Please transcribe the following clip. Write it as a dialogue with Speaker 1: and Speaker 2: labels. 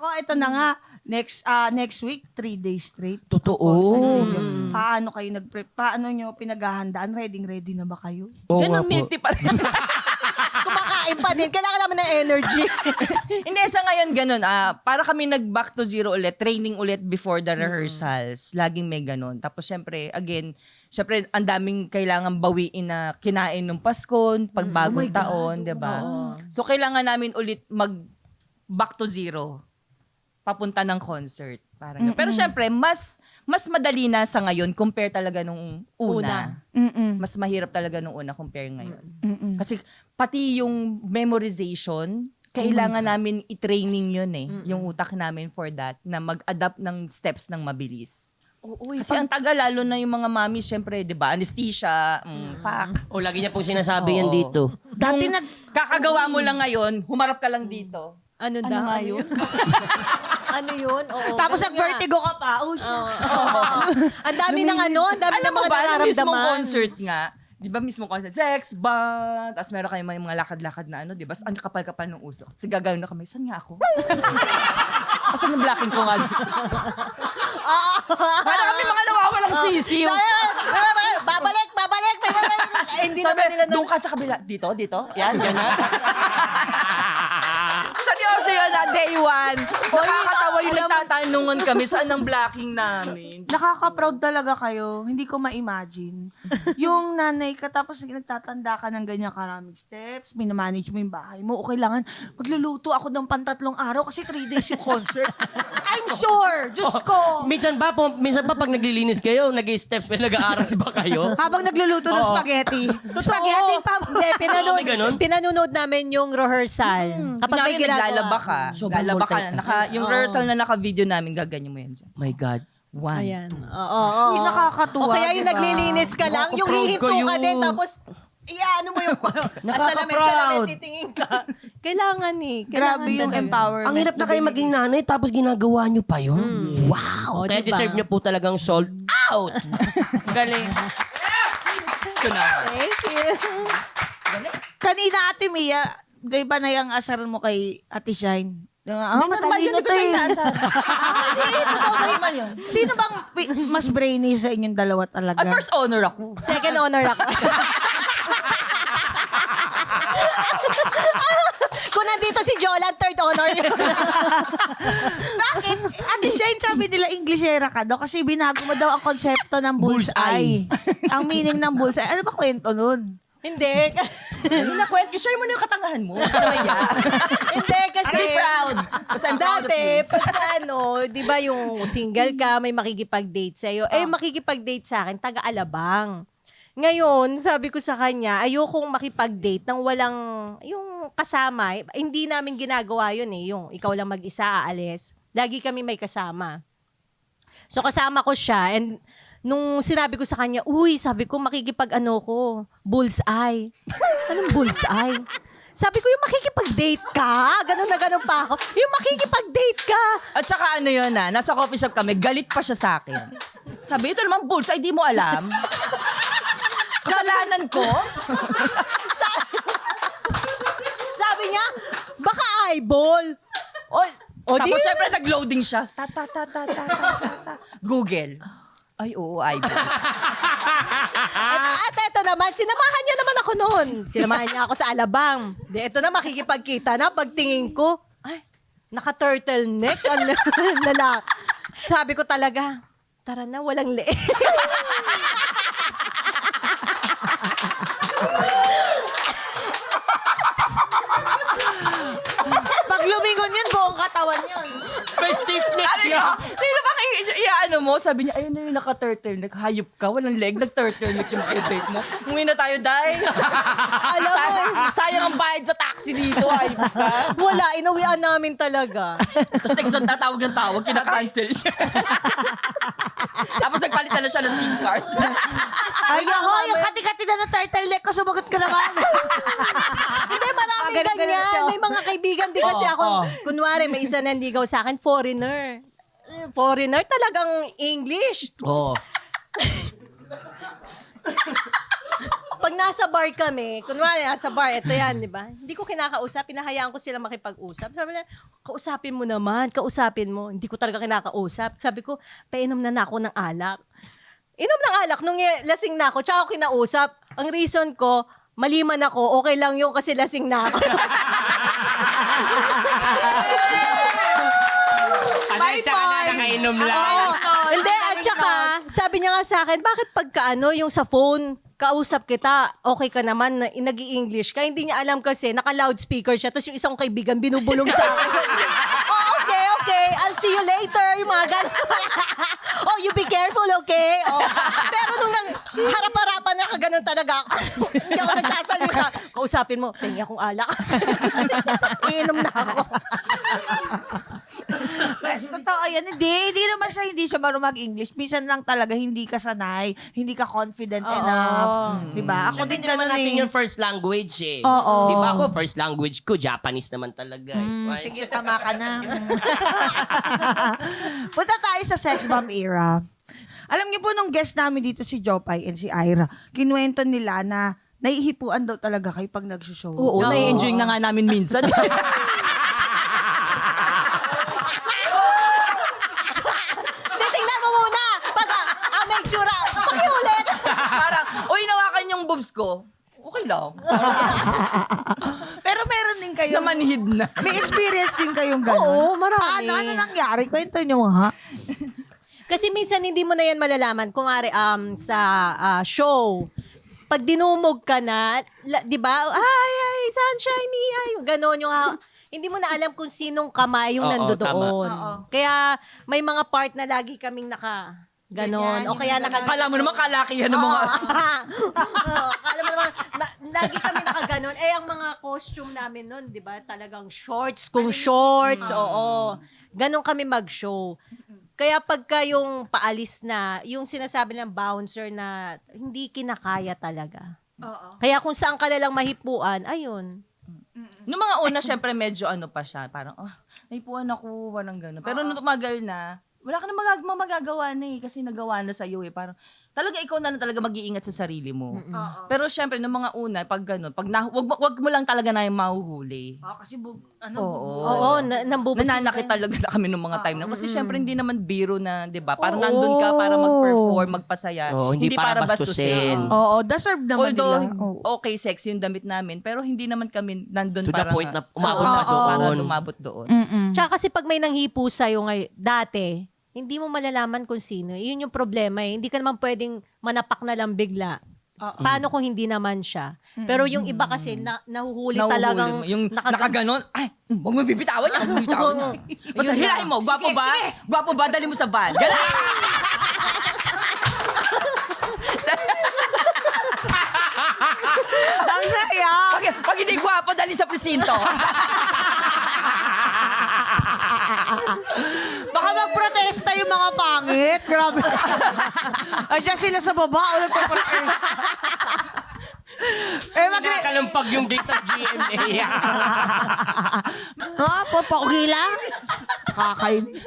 Speaker 1: Nako, ito na nga. Next week, 3 days straight.
Speaker 2: Totoo.
Speaker 1: Paano kayo paano nyo pinaghahandaan? Ready na ba kayo?
Speaker 3: Ganun milk tea pa rin.
Speaker 4: Kumakain pa din. Kailangan naman ng energy.
Speaker 3: Hindi, sa ngayon ganun. Para kami nag-back to zero ulit, training ulit before the rehearsals. Laging may ganun. Tapos syempre, ang daming kailangan bawiin na kinain ng Pasko, pagbagong taon, di ba? So kailangan namin ulit mag-back to zero. Papunta ng concert. Parang pero syempre, mas madali na sa ngayon compare talaga nung una. Mas mahirap talaga nung una compare ngayon. Kasi pati yung memorization, kailangan namin i-training yun yung utak namin for that, na mag-adapt ng steps ng mabilis. Kasi ang tagal, lalo na yung mga mami, syempre, di ba, anesthesia, pack.
Speaker 2: O, lagi niya pong sinasabi yan dito.
Speaker 3: Dati kakagawa mo lang ngayon, humarap ka lang dito.
Speaker 4: Ano daw?
Speaker 1: nga yun?
Speaker 4: Ano yun? Oo,
Speaker 1: Tapos
Speaker 4: ganun
Speaker 1: nag-vertigo ka pa. Oh,
Speaker 4: Ang dami ng ang dami ng mga
Speaker 3: Mismong
Speaker 4: nararamdaman.
Speaker 3: concert nga, di ba mismong concert, sex, band, tapos meron kayo mga lakad-lakad na ano, di ba? Ang kapal-kapal ng usok. Kasi gagawin na kami, saan nga ako? Kasi na-blocking ko nga dito. Para kami mga nawawalang sisiw.
Speaker 4: Babalik. Hindi naman nila
Speaker 3: Doon ka sa kabila. Dito. Yan, ganyan. Seryoso yun na day one. Nakakatawa yung nagtatanungan kami saan ang blocking namin.
Speaker 1: Nakaka-proud talaga kayo. Hindi ko ma-imagine. Yung nanay ka, tapos nagtatanda ka ng ganyan karaming steps, minamanage mo yung bahay mo, o kailangan magluluto ako ng pantatlong araw kasi 3 days yung concert. I'm sure! Diyos ko!
Speaker 2: Minsan pa pag naglilinis kayo, nag-steps, nag-aaral ba kayo?
Speaker 1: Habang nagluluto ng spaghetti. Spaghetti pa.
Speaker 2: May ganun?
Speaker 4: Pinanonood namin yung rehearsal. Kapag may
Speaker 3: Kunyari,
Speaker 4: ginagawa.
Speaker 3: naglalaba ka.
Speaker 2: Sobrang
Speaker 3: Lalaba ka.
Speaker 2: multi-
Speaker 3: Yung rehearsal na naka-video namin, gaganyan mo yan dyan.
Speaker 2: My God.
Speaker 3: One.
Speaker 4: Ayan. Oo.
Speaker 1: Hindi nakakatuwa,
Speaker 4: O kaya yung
Speaker 1: diba?
Speaker 4: naglilinis ka lang, yung
Speaker 2: Nakaka-proud
Speaker 4: hihinto ka
Speaker 2: kayo.
Speaker 4: din, tapos ano mo yung
Speaker 2: Nakaka-proud.
Speaker 4: titingin ka. Kailangan
Speaker 1: Grabe yung
Speaker 4: talaga.
Speaker 1: empowerment.
Speaker 2: Ang hirap na kayo maging nanay tapos ginagawa nyo pa yun. Wow! Kaya
Speaker 4: diba?
Speaker 2: deserve nyo po talagang sold out.
Speaker 1: Galing.
Speaker 4: Thank you.
Speaker 1: Kanina, Ate Mia, di ba na yung asaran mo kay Ate Shine?
Speaker 3: Normal yun,
Speaker 1: Matalino
Speaker 3: di
Speaker 1: to
Speaker 3: ba sa
Speaker 1: eh.
Speaker 3: inaasar? Normal yun.
Speaker 1: Sino bang mas brainy sa inyong dalawa talaga?
Speaker 3: At first honor ako.
Speaker 4: Second honor ako. Kung nandito si Jolan, third honor yun.
Speaker 1: Bakit? Ate Shine, sabi nila Inglesera ka daw kasi binago mo daw ang konsepto ng bullseye. Ang meaning ng bullseye. Ano ba kwento nun?
Speaker 4: Hindi.
Speaker 3: Nakwento, share mo na yung katangahan mo.
Speaker 4: Hindi kasi.
Speaker 3: Be proud. Kasi I'm proud of
Speaker 4: Dati,
Speaker 3: you.
Speaker 4: pag di ba yung single ka, may makikipag-date sa'yo. Makikipag-date sa akin, taga-Alabang. Ngayon, sabi ko sa kanya, ayokong makipag-date nang walang, yung kasama. Hindi namin ginagawa yun yung ikaw lang mag-isa, aalis. Lagi kami may kasama. So, kasama ko siya and nung sinabi ko sa kanya, sabi ko, bullseye. Anong bullseye? Sabi ko, yung makikipag-date ka. Ganun na ganun pa ako. Yung makikipag-date ka.
Speaker 3: At saka ano yun nasa coffee shop kami, galit pa siya sa akin. Sabi, ito naman bullseye, di mo alam. Kasalanan ko?
Speaker 4: Sabi niya, baka eyeball.
Speaker 3: Tapos syempre nag-loading siya. Google. Ay, oo, eyeball.
Speaker 4: At eto naman, sinamahan niya naman ako noon. Sinamahan niya ako sa Alabang. Eto na, makikipagkita na. Pagtingin ko, naka-turtleneck ang lalaki. Sabi ko talaga, tara na, walang leeg.
Speaker 1: Pag lumingon yun, buong katawan yun.
Speaker 2: May stiffness
Speaker 3: Sabi
Speaker 2: niya.
Speaker 3: niya, sino ba ano mo? Sabi niya, ayun na yung naka-turtleneck. Hayop ka, walang leg, nag-turtleneck yung date mo. Umuwi na tayo, day.
Speaker 4: Alam mo,
Speaker 3: Sayang ang bayad sa taxi dito, hayop ka.
Speaker 4: wala, inuwian namin talaga.
Speaker 3: Tapos next na tatawag ng tawag, kinakancel niya. Tapos nagpalit na siya ng SIM card.
Speaker 1: Ay, ako, yung kati-kati na ng turtleneck ko, sumagot ka naman.
Speaker 4: Hindi, maraming
Speaker 1: Ganun
Speaker 4: ganyan.
Speaker 1: siya.
Speaker 4: May mga kaibigan din kasi ako. Kunwari, may isa nanligaw sa akin, foreigner. Foreigner, talagang English.
Speaker 2: Oo.
Speaker 4: Pag Pag nasa bar kami, kunwari nasa bar, ito yan, di ba? Hindi ko kinakausap, pinahayaan ko sila makipag-usap. Sabi nila, kausapin mo naman, kausapin mo. Hindi ko talaga kinakausap. Sabi ko, painom na ako ng alak. Inom ng alak nung lasing na ako, tsaka ako kinausap. Ang reason ko, maliman ako, okay lang yun kasi lasing na ako.
Speaker 2: Pasensya ka na, nakainom lang.
Speaker 4: Hindi, at saka, sabi niya nga sa akin, bakit pagka yung sa phone, kausap kita, okay ka naman, nag-i-English ka. Hindi niya alam kasi, naka-loudspeaker siya, tapos yung isang kaibigan binubulong sa akin. Oh, okay, I'll see you later, yung mga ganun. Oh, you be careful, okay? Oh. Pero nung harap-harapan na ganun talaga ako. Hindi ako nagsasalita. Kausapin mo, pengi akong alak. Iinom na ako.
Speaker 1: Totoo yan. Hindi naman siya, hindi siya marunong mag-English. Minsan lang talaga, hindi ka sanay, hindi ka confident enough. Diba? Ako din
Speaker 2: Hindi naman
Speaker 1: ganun
Speaker 2: natin
Speaker 1: eh.
Speaker 2: yung first language eh.
Speaker 1: Oo.
Speaker 2: Di ba ako, first language ko, Japanese naman talaga. Eh.
Speaker 1: Sige, tama ka na. Punta tayo sa sex bomb era. Alam niyo po, nung guest namin dito si Jopay and si Ira, kinuwento nila na naihipuan daw talaga kayo pag nagsushow.
Speaker 3: Oo, nai-enjoy na nga namin minsan.
Speaker 4: Tingnan mo muna. Pag may tsura, pakiulit.
Speaker 3: Parang, uy, nawakan yung boobs ko. Okay lang.
Speaker 1: Pero meron din kayo.
Speaker 3: Namanhid na.
Speaker 1: May experience din kayong gano'n.
Speaker 4: Oo, marami.
Speaker 1: Paano? Ano nangyari? Kwento niyo ha?
Speaker 4: Kasi minsan hindi mo na yan malalaman. Kumari sa show, pag dinumog ka na, di ba? Ay, sunshiny, ay, yung gano'n, yung hindi mo na alam kung sinong kamay yung
Speaker 2: Oo,
Speaker 4: nandoon.
Speaker 1: tama.
Speaker 4: Kaya may mga part na lagi kaming ganon. O kaya
Speaker 3: Kala mo naman kalakihan ng mga...
Speaker 4: Kala mo naman, lagi kami nakaganon. Eh, ang mga costume namin nun, di ba? Talagang shorts kung shorts. Oo. Ganon kami mag-show. Kaya pagka yung paalis na, yung sinasabi ng bouncer na hindi kinakaya talaga. Kaya kung saan ka nalang mahipuan, ayun.
Speaker 3: Noong mga una, syempre medyo ano pa siya. Parang, naipuan ako, parang gano'n. Pero nung tumagal na, wala ka na magagawa na eh. Kasi nagawa na sa'yo eh. Parang, talaga ikaw na talaga mag-iingat sa sarili mo. Pero syempre, noong mga una, pag gano'n, wag mo lang talaga na yung mahuhuli.
Speaker 1: Kasi
Speaker 4: Oo, nambubusin
Speaker 3: Nananakit talaga na kami noong mga time na. Kasi syempre, hindi naman biro na, di ba? Parang nandun ka para mag-perform, magpasaya.
Speaker 2: Oo, hindi para bastusin.
Speaker 1: Oo, deserve naman
Speaker 3: Although,
Speaker 1: nila. Oo.
Speaker 3: okay, sexy yung damit namin, pero hindi naman kami nandun
Speaker 2: To the
Speaker 3: para...
Speaker 2: point na umabot na
Speaker 3: para
Speaker 2: doon.
Speaker 3: lumabot doon.
Speaker 4: Tsaka kasi pag may nanghipo sa'yo dati, hindi mo malalaman kung sino. Yun yung problema eh. Hindi ka naman pwedeng manapak na lang bigla. Paano kung hindi naman siya? Pero yung iba kasi, nahuhuli talagang...
Speaker 3: mo. Yung nakaganon, ay, huwag mo bibitawan niya. Huwag mo bibitawan niya. Basta hilahin mo, gwapo ba? Gwapo ba? Dali mo sa van. Gano'n.
Speaker 1: Ang saya!
Speaker 3: Pag hindi gwapo, dali sa presinto.
Speaker 1: Baka magprotesta yung mga pangit. Grabe. Andiyan sila sa baba. O nagpaprotesta.
Speaker 2: Nakakalampag yung gate ng GMA.
Speaker 1: Ha? Pogi lang? Kakainis.